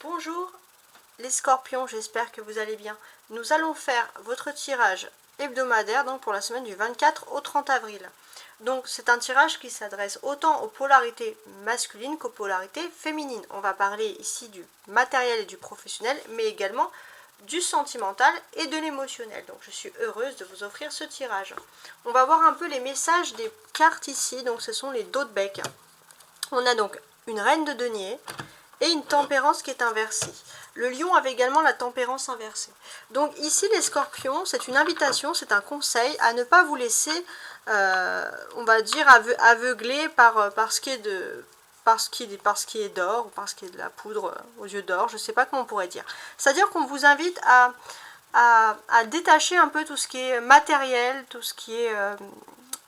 Bonjour les scorpions, j'espère que vous allez bien. Nous allons faire votre tirage hebdomadaire donc pour la semaine du 24 au 30 avril. Donc c'est un tirage qui s'adresse autant aux polarités masculines qu'aux polarités féminines. On va parler ici du matériel et du professionnel, mais également du sentimental et de l'émotionnel. Donc je suis heureuse de vous offrir ce tirage. On va voir un peu les messages des cartes ici, donc ce sont les dos de bec. On a donc une reine de denier et une tempérance qui est inversée. Le lion avait également la tempérance inversée. Donc ici les scorpions, c'est une invitation, c'est un conseil à ne pas vous laisser, on va dire, aveugler par ce qui est de... Parce qu'il est d'or, ou parce qu'il est de la poudre aux yeux d'or, je ne sais pas comment on pourrait dire. C'est-à-dire qu'on vous invite à détacher un peu tout ce qui est matériel, tout ce qui est...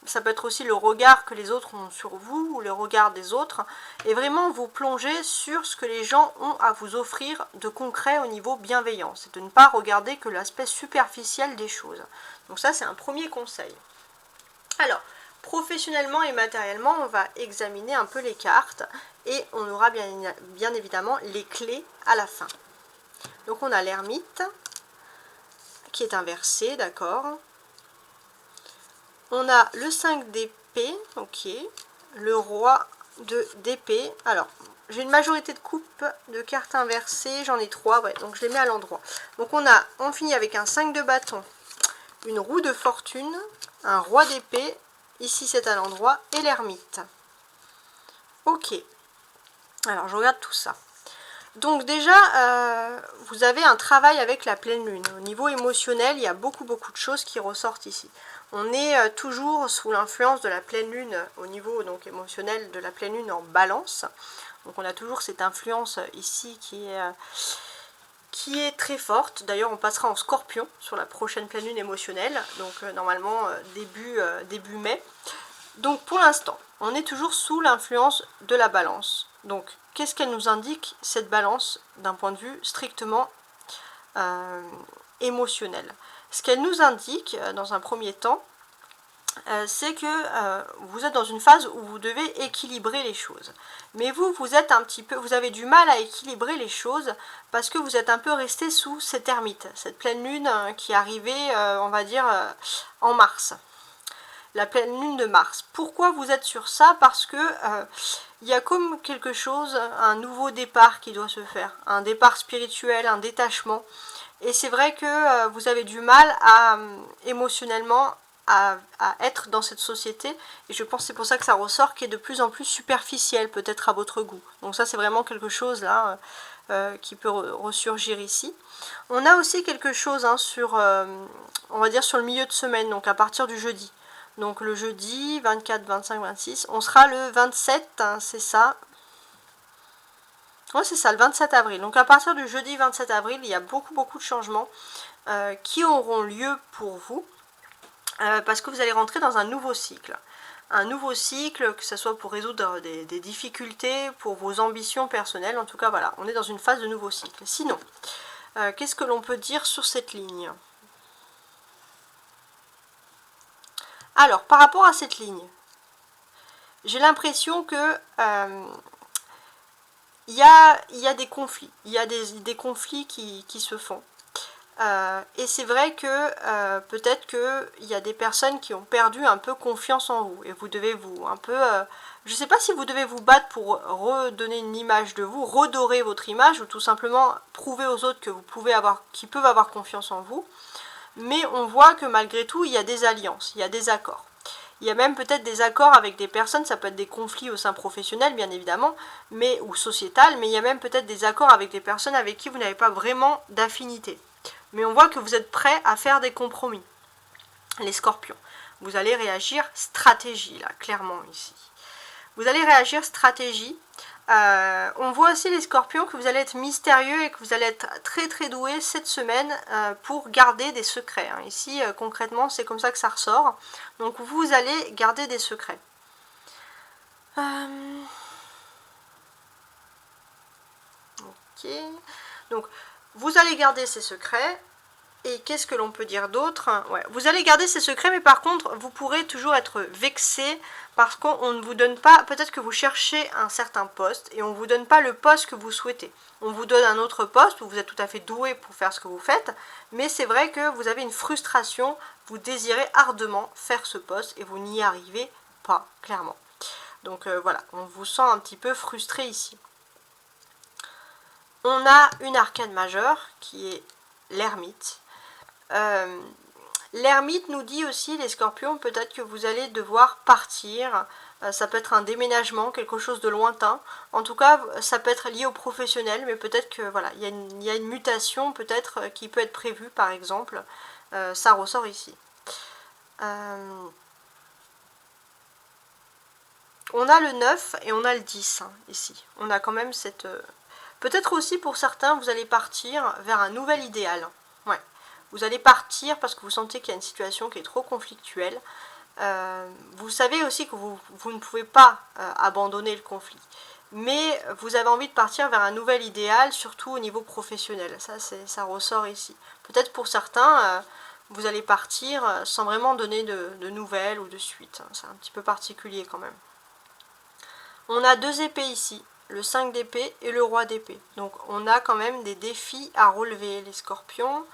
ça peut être aussi le regard que les autres ont sur vous, ou le regard des autres, et vraiment vous plonger sur ce que les gens ont à vous offrir de concret au niveau bienveillant. C'est de ne pas regarder que l'aspect superficiel des choses. Donc ça, c'est un premier conseil. Alors, professionnellement et matériellement, on va examiner un peu les cartes, et on aura bien évidemment les clés à la fin. Donc on a l'ermite, qui est inversé, d'accord. On a le 5 d'épée, ok, le roi d'épée. Alors, j'ai une majorité de coupes de cartes inversées, j'en ai 3, ouais, donc je les mets à l'endroit. Donc on finit avec un 5 de bâton, une roue de fortune, un roi d'épée, ici c'est à l'endroit, et l'ermite. Ok, alors je regarde tout ça. Donc déjà, vous avez un travail avec la pleine lune. Au niveau émotionnel, il y a beaucoup de choses qui ressortent ici. On est toujours sous l'influence de la pleine lune au niveau donc émotionnel de la pleine lune en balance. Donc on a toujours cette influence ici qui est très forte. D'ailleurs on passera en scorpion sur la prochaine pleine lune émotionnelle. Donc normalement début mai. Donc pour l'instant, on est toujours sous l'influence de la balance. Donc qu'est-ce qu'elle nous indique cette balance d'un point de vue strictement émotionnel? Ce qu'elle nous indique dans un premier temps, c'est que vous êtes dans une phase où vous devez équilibrer les choses. Mais vous êtes un petit peu, vous avez du mal à équilibrer les choses parce que vous êtes un peu resté sous cette ermite, cette pleine lune qui est arrivée, on va dire, en mars. La pleine lune de Mars. Pourquoi vous êtes sur ça? Parce que il y a comme quelque chose, un nouveau départ qui doit se faire, un départ spirituel, un détachement. Et c'est vrai que vous avez du mal à émotionnellement à être dans cette société. Et je pense que c'est pour ça que ça ressort, qui est de plus en plus superficiel, peut-être à votre goût. Donc ça, c'est vraiment quelque chose là qui peut ressurgir ici. On a aussi quelque chose hein, sur, on va dire sur le milieu de semaine, donc à partir du jeudi. Donc le jeudi 24, 25, 26, on sera le 27, hein, c'est ça. Ouais, c'est ça, le 27 avril. Donc à partir du jeudi 27 avril, il y a beaucoup de changements qui auront lieu pour vous. Parce que vous allez rentrer dans un nouveau cycle. Un nouveau cycle, que ce soit pour résoudre des difficultés, pour vos ambitions personnelles. En tout cas, voilà, on est dans une phase de nouveau cycle. Sinon, qu'est-ce que l'on peut dire sur cette ligne ? Alors, par rapport à cette ligne, j'ai l'impression que il y a des conflits. Il y a des conflits qui se font. Et c'est vrai que peut-être qu'il y a des personnes qui ont perdu un peu confiance en vous. Et vous devez vous un peu... je ne sais pas si vous devez vous battre pour redonner une image de vous, redorer votre image, ou tout simplement prouver aux autres que vous pouvez qu'ils peuvent avoir confiance en vous. Mais on voit que malgré tout, il y a des alliances, il y a des accords. Il y a même peut-être des accords avec des personnes, ça peut être des conflits au sein professionnel bien évidemment, ou sociétal, mais il y a même peut-être des accords avec des personnes avec qui vous n'avez pas vraiment d'affinité. Mais on voit que vous êtes prêts à faire des compromis, les scorpions. Vous allez réagir stratégie, là, clairement ici. Vous allez réagir stratégie. On voit aussi les scorpions que vous allez être mystérieux et que vous allez être très doué cette semaine pour garder des secrets. Hein. Ici, concrètement, c'est comme ça que ça ressort. Donc, vous allez garder des secrets. Ok. Donc, vous allez garder ces secrets. Et qu'est-ce que l'on peut dire d'autre? Ouais, vous allez garder ces secrets, mais par contre, vous pourrez toujours être vexé parce qu'on ne vous donne pas, peut-être que vous cherchez un certain poste et on ne vous donne pas le poste que vous souhaitez. On vous donne un autre poste où vous êtes tout à fait doué pour faire ce que vous faites, mais c'est vrai que vous avez une frustration, vous désirez ardemment faire ce poste et vous n'y arrivez pas, clairement. Donc voilà, on vous sent un petit peu frustré ici. On a une arcane majeure qui est l'ermite. L'ermite nous dit aussi, les scorpions, peut-être que vous allez devoir partir. Ça peut être un déménagement, quelque chose de lointain. En tout cas, ça peut être lié au professionnel, mais peut-être que voilà, il y a une mutation peut-être qui peut être prévue, par exemple. Ça ressort ici. On a le 9 et on a le 10 hein, ici. On a quand même cette... Peut-être aussi pour certains, vous allez partir vers un nouvel idéal. Ouais. Vous allez partir parce que vous sentez qu'il y a une situation qui est trop conflictuelle. Vous savez aussi que vous ne pouvez pas abandonner le conflit. Mais vous avez envie de partir vers un nouvel idéal, surtout au niveau professionnel. Ça ressort ici. Peut-être pour certains, vous allez partir sans vraiment donner de nouvelles ou de suite. C'est un petit peu particulier quand même. On a 2 épées ici, le 5 d'épée et le roi d'épée. Donc on a quand même des défis à relever, les scorpions.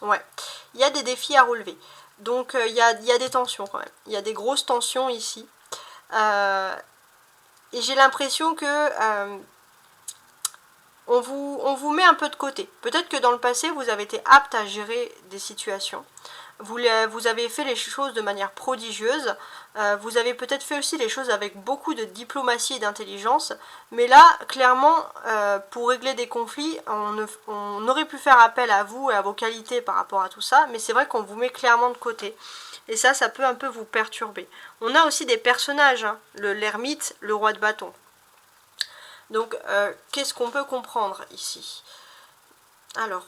Ouais, il y a des défis à relever. Donc il y a des tensions quand même. Il y a des grosses tensions ici. Et j'ai l'impression que on vous met un peu de côté. Peut-être que dans le passé, vous avez été apte à gérer des situations. Vous avez fait les choses de manière prodigieuse. Vous avez peut-être fait aussi les choses avec beaucoup de diplomatie et d'intelligence. Mais là, clairement, pour régler des conflits, on aurait pu faire appel à vous et à vos qualités par rapport à tout ça. Mais c'est vrai qu'on vous met clairement de côté. Et ça peut un peu vous perturber. On a aussi des personnages, hein, l'ermite, le roi de bâton. Donc, qu'est-ce qu'on peut comprendre ici? Alors,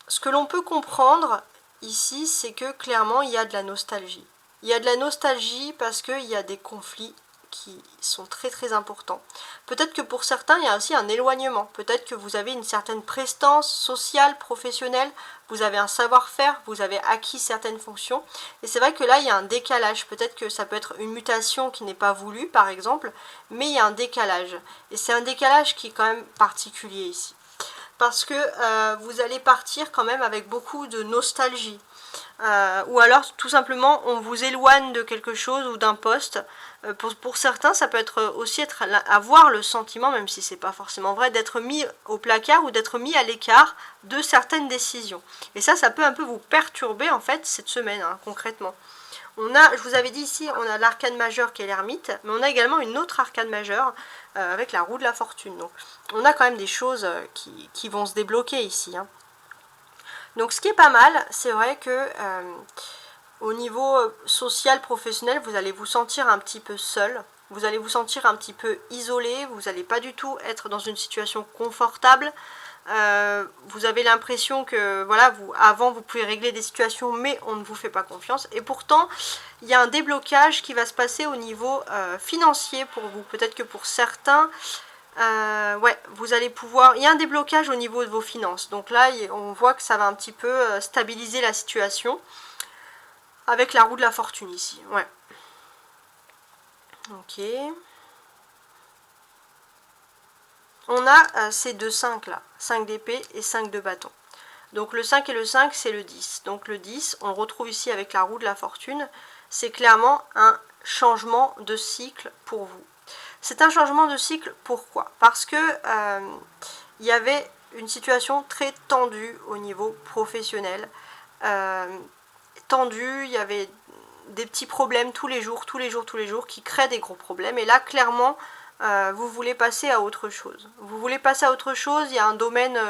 ce que l'on peut comprendre ici, c'est que clairement, il y a de la nostalgie. Il y a de la nostalgie parce qu'il y a des conflits qui sont très très importants. Peut-être que pour certains, il y a aussi un éloignement. Peut-être que vous avez une certaine prestance sociale, professionnelle, vous avez un savoir-faire, vous avez acquis certaines fonctions. Et c'est vrai que là, il y a un décalage. Peut-être que ça peut être une mutation qui n'est pas voulue, par exemple, mais il y a un décalage. Et c'est un décalage qui est quand même particulier ici. Parce que vous allez partir quand même avec beaucoup de nostalgie. Ou alors tout simplement on vous éloigne de quelque chose ou d'un poste. Pour certains ça peut être aussi avoir le sentiment, même si c'est pas forcément vrai, d'être mis au placard ou d'être mis à l'écart de certaines décisions. Et ça peut un peu vous perturber en fait cette semaine, hein, concrètement. Je vous avais dit ici, on a l'arcane majeure qui est l'ermite, mais on a également une autre arcane majeure avec la roue de la fortune. Donc on a quand même des choses qui vont se débloquer ici, hein. Donc ce qui est pas mal, c'est vrai que au niveau social, professionnel, vous allez vous sentir un petit peu seul, vous allez vous sentir un petit peu isolé, vous n'allez pas du tout être dans une situation confortable. Vous avez l'impression que voilà, avant vous pouvez régler des situations mais on ne vous fait pas confiance, et pourtant il y a un déblocage qui va se passer au niveau financier pour vous. Peut-être que pour certains ouais, vous allez pouvoir... Il y a un déblocage au niveau de vos finances. Donc là, on voit que ça va un petit peu stabiliser la situation. Avec la roue de la fortune ici. Ouais. Ok. On a ces deux 5 là. 5 d'épée et 5 de bâton. Donc le 5 et le 5, c'est le 10. Donc le 10, on le retrouve ici avec la roue de la fortune. C'est clairement un changement de cycle pour vous. C'est un changement de cycle, pourquoi? Parce que il y avait une situation très tendue au niveau professionnel. Tendue, il y avait des petits problèmes tous les jours, qui créent des gros problèmes. Et là, clairement, vous voulez passer à autre chose. Vous voulez passer à autre chose, il y a un domaine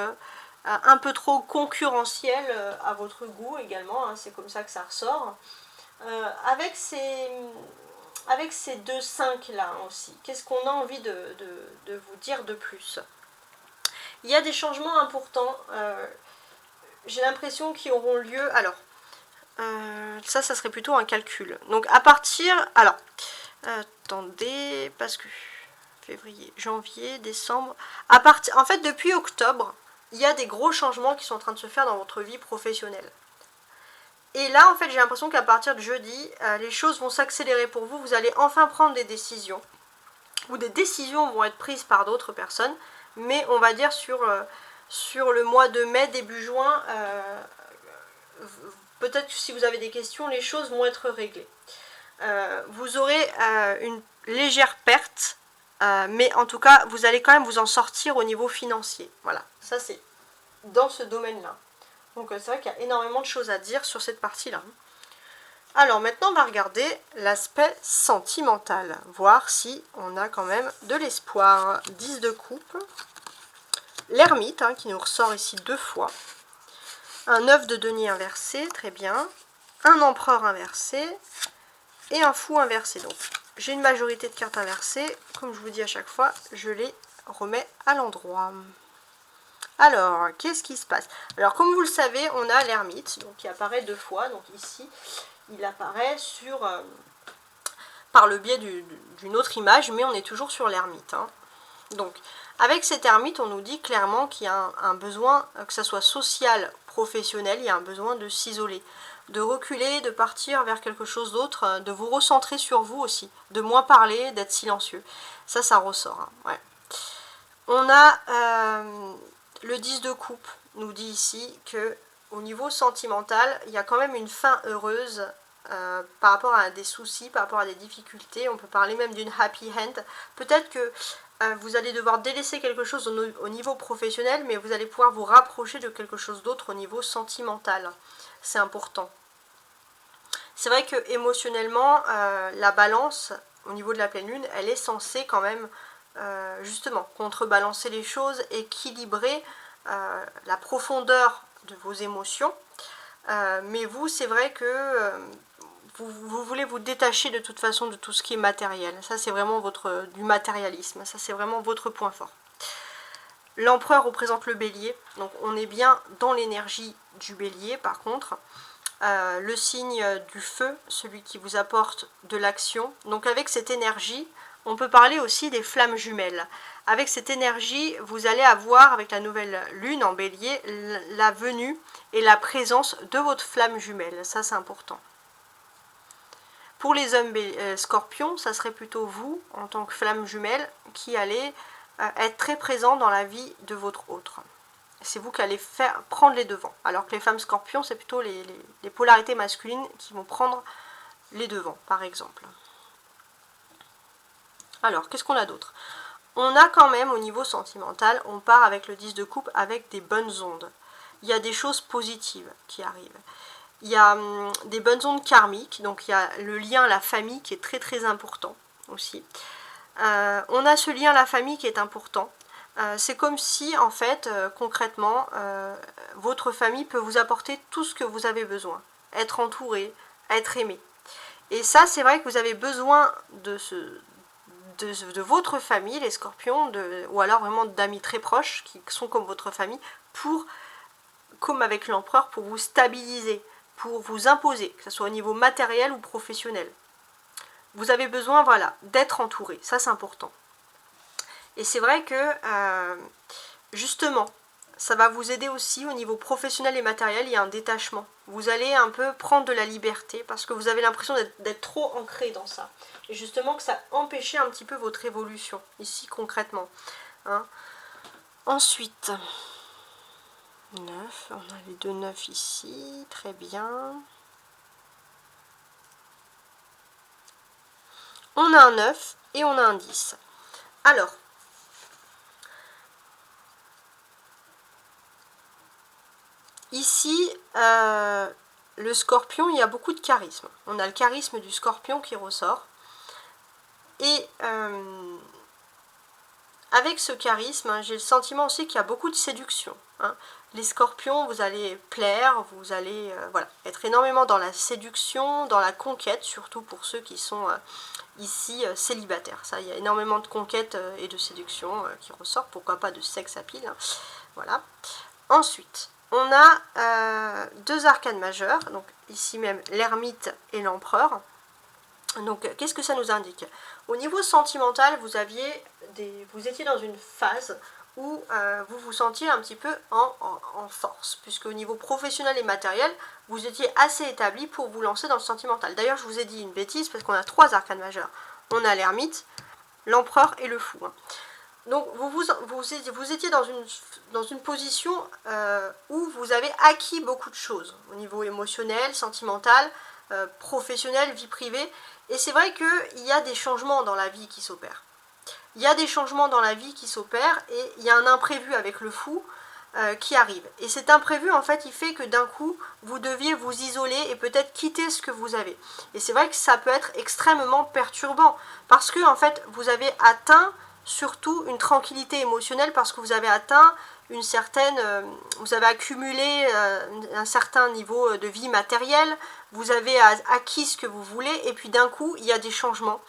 un peu trop concurrentiel à votre goût également, hein, c'est comme ça que ça ressort. Avec ces deux 5 là aussi, qu'est-ce qu'on a envie de vous dire de plus? Il y a des changements importants, j'ai l'impression qu'ils auront lieu. Alors, ça serait plutôt un calcul. Donc à partir... Alors, Attendez, parce que février, janvier, décembre... En fait, depuis octobre, il y a des gros changements qui sont en train de se faire dans votre vie professionnelle. Et là, en fait, j'ai l'impression qu'à partir de jeudi, les choses vont s'accélérer pour vous. Vous allez enfin prendre des décisions. Ou des décisions vont être prises par d'autres personnes. Mais on va dire sur le mois de mai, début juin, peut-être que si vous avez des questions, les choses vont être réglées. Vous aurez une légère perte, mais en tout cas, vous allez quand même vous en sortir au niveau financier. Voilà, ça c'est dans ce domaine-là. Donc c'est vrai qu'il y a énormément de choses à dire sur cette partie-là. Alors maintenant, on va regarder l'aspect sentimental, voir si on a quand même de l'espoir. 10 de coupe, l'ermite qui nous ressort ici 2 fois, un 9 de denier inversé, très bien, un empereur inversé et un fou inversé. Donc j'ai une majorité de cartes inversées, comme je vous dis à chaque fois, je les remets à l'endroit. Alors, qu'est-ce qui se passe? Alors, comme vous le savez, on a l'ermite, donc qui apparaît 2 fois. Donc ici, il apparaît par le biais d'une autre image, mais on est toujours sur l'ermite. Donc, avec cet ermite, on nous dit clairement qu'il y a un besoin, que ce soit social, professionnel, il y a un besoin de s'isoler, de reculer, de partir vers quelque chose d'autre, de vous recentrer sur vous aussi, de moins parler, d'être silencieux. Ça ressort. Ouais. On a le 10 de coupe, nous dit ici que au niveau sentimental, il y a quand même une fin heureuse par rapport à des soucis, par rapport à des difficultés. On peut parler même d'une happy end. Peut-être que vous allez devoir délaisser quelque chose au niveau professionnel, mais vous allez pouvoir vous rapprocher de quelque chose d'autre au niveau sentimental. C'est important. C'est vrai que émotionnellement, la balance au niveau de la pleine lune, elle est censée quand même justement contrebalancer les choses, équilibrer la profondeur de vos émotions. Mais vous, c'est vrai que vous voulez vous détacher de toute façon de tout ce qui est matériel. Ça, c'est vraiment du matérialisme. Ça, c'est vraiment votre point fort. L'empereur représente le bélier. Donc, on est bien dans l'énergie du bélier, par contre. Le signe du feu, celui qui vous apporte de l'action. Donc, avec cette énergie, on peut parler aussi des flammes jumelles. Avec cette énergie, vous allez avoir, avec la nouvelle lune en bélier, la venue et la présence de votre flamme jumelle. Ça, c'est important. Pour les hommes scorpions, ça serait plutôt vous, en tant que flamme jumelle, qui allez être très présent dans la vie de votre autre. C'est vous qui allez prendre les devants. Alors que les femmes scorpions, c'est plutôt les polarités masculines qui vont prendre les devants, par exemple. Alors, qu'est-ce qu'on a d'autre? On a quand même, au niveau sentimental, on part avec le 10 de coupe avec des bonnes ondes. Il y a des choses positives qui arrivent. Il y a des bonnes ondes karmiques, donc il y a le lien à la famille qui est très très important aussi. On a ce lien à la famille qui est important. C'est comme si, en fait, concrètement, votre famille peut vous apporter tout ce que vous avez besoin. Être entouré, être aimé. Et ça, c'est vrai que vous avez besoin de votre famille, les scorpions, ou alors vraiment d'amis très proches qui sont comme votre famille, comme avec l'empereur, pour vous stabiliser, pour vous imposer, que ce soit au niveau matériel ou professionnel. Vous avez besoin, voilà, d'être entouré. Ça, c'est important. Et c'est vrai que, justement, ça va vous aider aussi au niveau professionnel et matériel. Il y a un détachement. Vous allez un peu prendre de la liberté parce que vous avez l'impression d'être trop ancré dans ça. Et justement, que ça empêchait un petit peu votre évolution, ici, concrètement. Ensuite... 9, on a les 2 9 ici, très bien. On a un 9 et on a un 10. Alors, ici, le scorpion, il y a beaucoup de charisme. On a le charisme du scorpion qui ressort. Et avec ce charisme, j'ai le sentiment aussi qu'il y a beaucoup de séduction. Les scorpions, vous allez plaire, vous allez être énormément dans la séduction, dans la conquête, surtout pour ceux qui sont ici célibataires. Ça, il y a énormément de conquête et de séduction qui ressort, pourquoi pas de sex appeal. Voilà. Ensuite, on a 2 arcanes majeures, donc ici même l'ermite et l'empereur. Donc, qu'est-ce que ça nous indique? Au niveau sentimental, vous étiez dans une phase où vous vous sentiez un petit peu en force, puisque au niveau professionnel et matériel, vous étiez assez établi pour vous lancer dans le sentimental. D'ailleurs, je vous ai dit une bêtise, parce qu'on a 3 arcanes majeurs. On a l'ermite, l'empereur et le fou. Donc, vous étiez dans une position où vous avez acquis beaucoup de choses, au niveau émotionnel, sentimental, professionnel, vie privée. Et c'est vrai qu'il y a des changements dans la vie qui s'opèrent. Il y a des changements dans la vie qui s'opèrent et il y a un imprévu avec le fou qui arrive. Et cet imprévu, en fait, il fait que d'un coup, vous deviez vous isoler et peut-être quitter ce que vous avez. Et c'est vrai que ça peut être extrêmement perturbant parce que, en fait, vous avez atteint surtout une tranquillité émotionnelle parce que vous avez atteint vous avez accumulé un certain niveau de vie matérielle, vous avez acquis ce que vous voulez et puis d'un coup, il y a des changements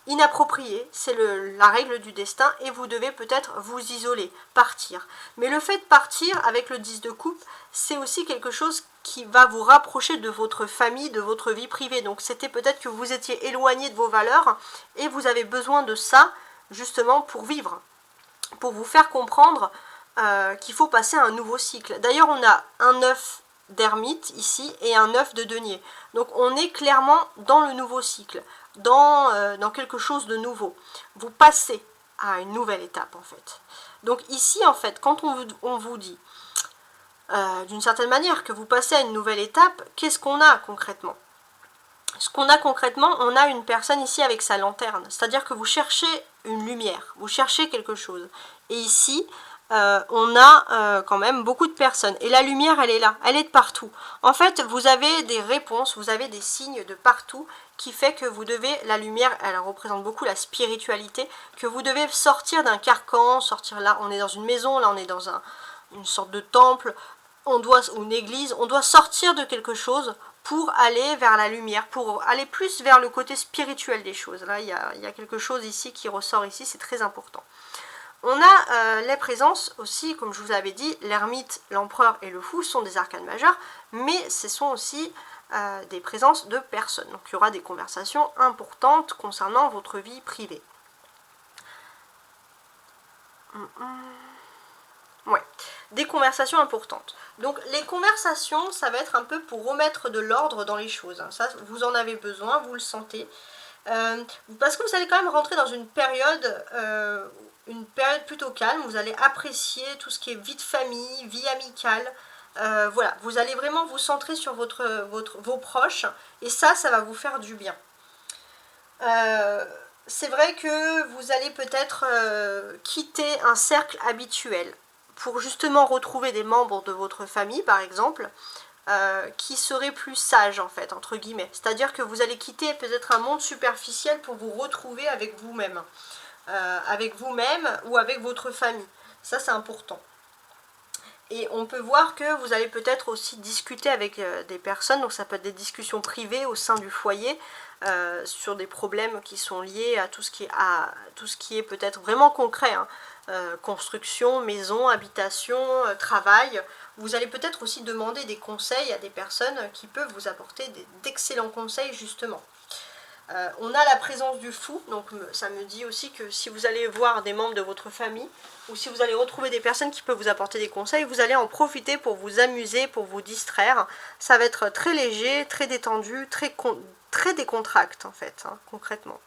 inapproprié, c'est la règle du destin et vous devez peut-être vous isoler, partir. Mais le fait de partir avec le 10 de coupe, c'est aussi quelque chose qui va vous rapprocher de votre famille, de votre vie privée. Donc c'était peut-être que vous étiez éloigné de vos valeurs et vous avez besoin de ça justement pour vivre, pour vous faire comprendre qu'il faut passer à un nouveau cycle. D'ailleurs, on a un œuf d'ermite ici et un œuf de denier. Donc on est clairement dans le nouveau cycle, dans quelque chose de nouveau. Vous passez à une nouvelle étape en fait. Donc ici en fait, quand on vous dit d'une certaine manière que vous passez à une nouvelle étape, qu'est-ce qu'on a concrètement? Ce qu'on a concrètement, on a une personne ici avec sa lanterne, c'est-à-dire que vous cherchez une lumière, vous cherchez quelque chose. Et ici, on a quand même beaucoup de personnes. Et la lumière, elle est là, elle est de partout. En fait, vous avez des réponses, vous avez des signes de partout qui fait que vous devez, la lumière, elle représente beaucoup la spiritualité, que vous devez sortir d'un carcan, sortir là, on est dans une maison, là on est dans une sorte de temple, ou une église, on doit sortir de quelque chose pour aller vers la lumière, pour aller plus vers le côté spirituel des choses. Là, il y a quelque chose ici qui ressort ici, c'est très important. On a les présences aussi, comme je vous avais dit, l'ermite, l'empereur et le fou sont des arcanes majeures, mais ce sont aussi des présences de personnes. Donc il y aura des conversations importantes concernant votre vie privée. Ouais, des conversations importantes. Donc les conversations, ça va être un peu pour remettre de l'ordre dans les choses. Hein. Ça, vous en avez besoin, vous le sentez. Parce que vous allez quand même rentrer dans une période plutôt calme. Vous allez apprécier tout ce qui est vie de famille, vie amicale. Voilà, vous allez vraiment vous centrer sur vos proches. Et ça va vous faire du bien. C'est vrai que vous allez peut-être quitter un cercle habituel pour justement retrouver des membres de votre famille, par exemple, qui seraient plus sages, en fait, entre guillemets. C'est-à-dire que vous allez quitter peut-être un monde superficiel pour vous retrouver avec vous-même. Ou avec votre famille. Ça, c'est important. Et on peut voir que vous allez peut-être aussi discuter avec des personnes, donc ça peut être des discussions privées au sein du foyer, sur des problèmes qui sont liés à tout ce qui est peut-être vraiment concret, hein. Construction, maison, habitation, travail. Vous allez peut-être aussi demander des conseils à des personnes qui peuvent vous apporter d'excellents conseils justement. On a la présence du fou, donc ça me dit aussi que si vous allez voir des membres de votre famille, ou si vous allez retrouver des personnes qui peuvent vous apporter des conseils, vous allez en profiter pour vous amuser, pour vous distraire. Ça va être très léger, très détendu, très décontracté en fait, hein, concrètement.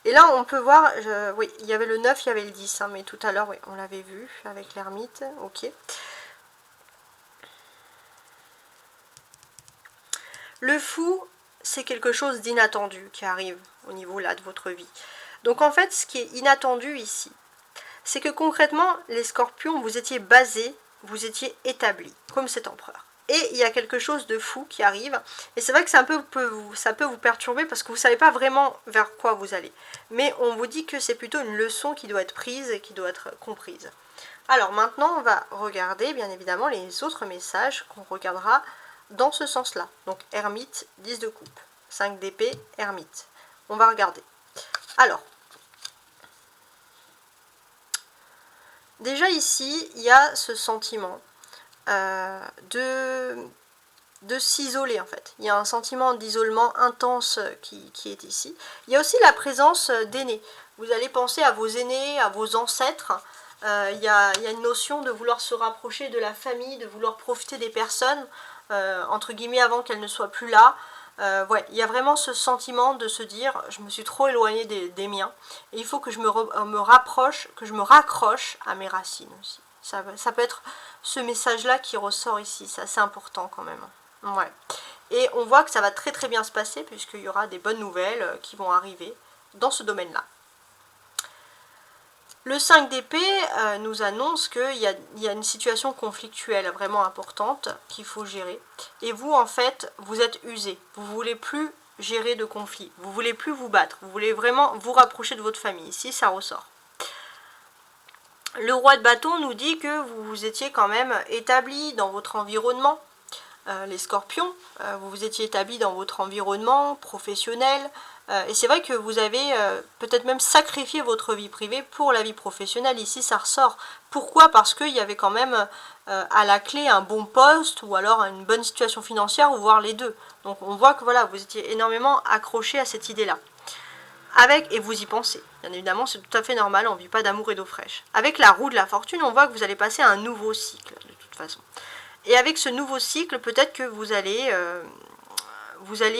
Et là on peut voir, oui, il y avait le 9, il y avait le 10, hein, mais tout à l'heure, oui, on l'avait vu avec l'ermite, ok. Le fou, c'est quelque chose d'inattendu qui arrive au niveau là de votre vie. Donc en fait, ce qui est inattendu ici, c'est que concrètement, les scorpions, vous étiez basés, vous étiez établis, comme cet empereur. Et il y a quelque chose de fou qui arrive. Et c'est vrai que ça peut vous perturber parce que vous ne savez pas vraiment vers quoi vous allez. Mais on vous dit que c'est plutôt une leçon qui doit être prise et qui doit être comprise. Alors maintenant, on va regarder bien évidemment les autres messages qu'on regardera dans ce sens-là. Donc ermite, 10 de coupe, 5 d'épée, ermite. On va regarder. Alors, déjà ici, il y a ce sentiment de de s'isoler en fait. Il y a un sentiment d'isolement intense qui est ici. Il y a aussi la présence d'aînés. Vous allez penser à vos aînés, à vos ancêtres. Il y a une notion de vouloir se rapprocher de la famille, de vouloir profiter des personnes, entre guillemets, avant qu'elles ne soient plus là. Ouais, il y a vraiment ce sentiment de se dire, je me suis trop éloignée des miens, et il faut que je me rapproche, que je me raccroche à mes racines aussi. Ça peut être ce message-là qui ressort ici, c'est assez important quand même. Ouais. Et on voit que ça va très très bien se passer, puisqu'il y aura des bonnes nouvelles qui vont arriver dans ce domaine-là. Le 5 d'épée nous annonce qu'il y a une situation conflictuelle vraiment importante qu'il faut gérer. Et vous, en fait, vous êtes usé. Vous ne voulez plus gérer de conflit. Vous ne voulez plus vous battre. Vous voulez vraiment vous rapprocher de votre famille. Ici, ça ressort. Le roi de bâton nous dit que vous étiez quand même établi dans votre environnement. Les scorpions, vous vous étiez établi dans votre environnement professionnel. Et c'est vrai que vous avez peut-être même sacrifié votre vie privée pour la vie professionnelle. Ici, ça ressort. Pourquoi? Parce qu'il y avait quand même à la clé un bon poste ou alors une bonne situation financière ou voire les deux. Donc on voit que voilà, vous étiez énormément accroché à cette idée-là. Et vous y pensez. Bien évidemment, c'est tout à fait normal, on ne vit pas d'amour et d'eau fraîche. Avec la roue de la fortune, on voit que vous allez passer à un nouveau cycle, de toute façon. Et avec ce nouveau cycle, peut-être que vous allez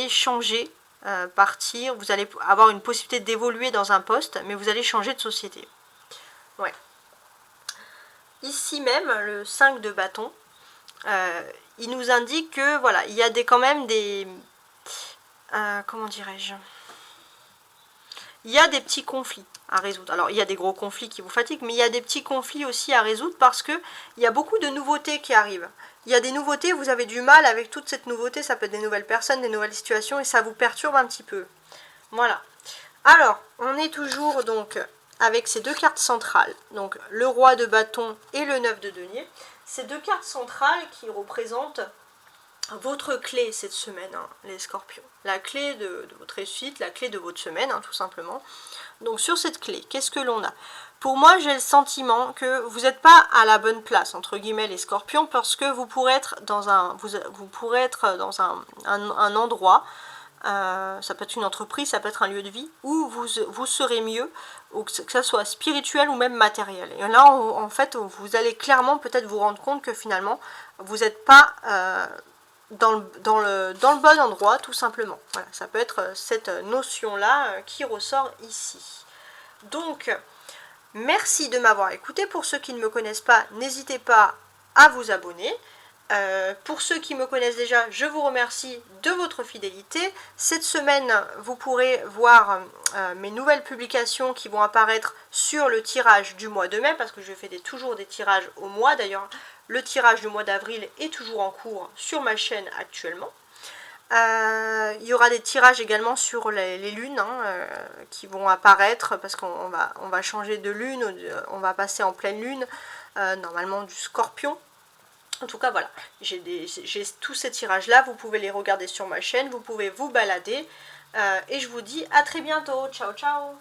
changer, partir, vous allez avoir une possibilité d'évoluer dans un poste, mais vous allez changer de société. Ouais. Ici même, le 5 de bâton, il nous indique que, voilà, il y a quand même des... comment dirais-je? Il y a des petits conflits à résoudre. Alors, il y a des gros conflits qui vous fatiguent, mais il y a des petits conflits aussi à résoudre parce qu'il y a beaucoup de nouveautés qui arrivent. Il y a des nouveautés, vous avez du mal avec toute cette nouveauté, ça peut être des nouvelles personnes, des nouvelles situations, et ça vous perturbe un petit peu. Voilà. Alors, on est toujours donc avec ces deux cartes centrales, donc le roi de bâton et le 9 de denier. Ces deux cartes centrales qui représentent votre clé cette semaine, hein, les scorpions. La clé de votre réussite, la clé de votre semaine, hein, tout simplement. Donc sur cette clé, qu'est-ce que l'on a? Pour moi, j'ai le sentiment que vous n'êtes pas à la bonne place, entre guillemets, les scorpions, parce que vous pourrez être dans un endroit, ça peut être une entreprise, ça peut être un lieu de vie, où vous serez mieux, ou que ce soit spirituel ou même matériel. Et là, en fait, vous allez clairement peut-être vous rendre compte que finalement, vous n'êtes pas... dans le bon endroit, tout simplement. Voilà, ça peut être cette notion-là qui ressort ici. Donc, merci de m'avoir écouté. Pour ceux qui ne me connaissent pas, n'hésitez pas à vous abonner. Pour ceux qui me connaissent déjà, je vous remercie de votre fidélité. Cette semaine, vous pourrez voir mes nouvelles publications qui vont apparaître sur le tirage du mois de mai, parce que je fais toujours des tirages au mois. D'ailleurs, le tirage du mois d'avril est toujours en cours sur ma chaîne actuellement. Il y aura des tirages également sur les lunes hein, qui vont apparaître parce qu'on va changer de lune, on va passer en pleine lune, normalement du scorpion. En tout cas, voilà, j'ai tous ces tirages-là, vous pouvez les regarder sur ma chaîne, vous pouvez vous balader. Et je vous dis à très bientôt. Ciao, ciao!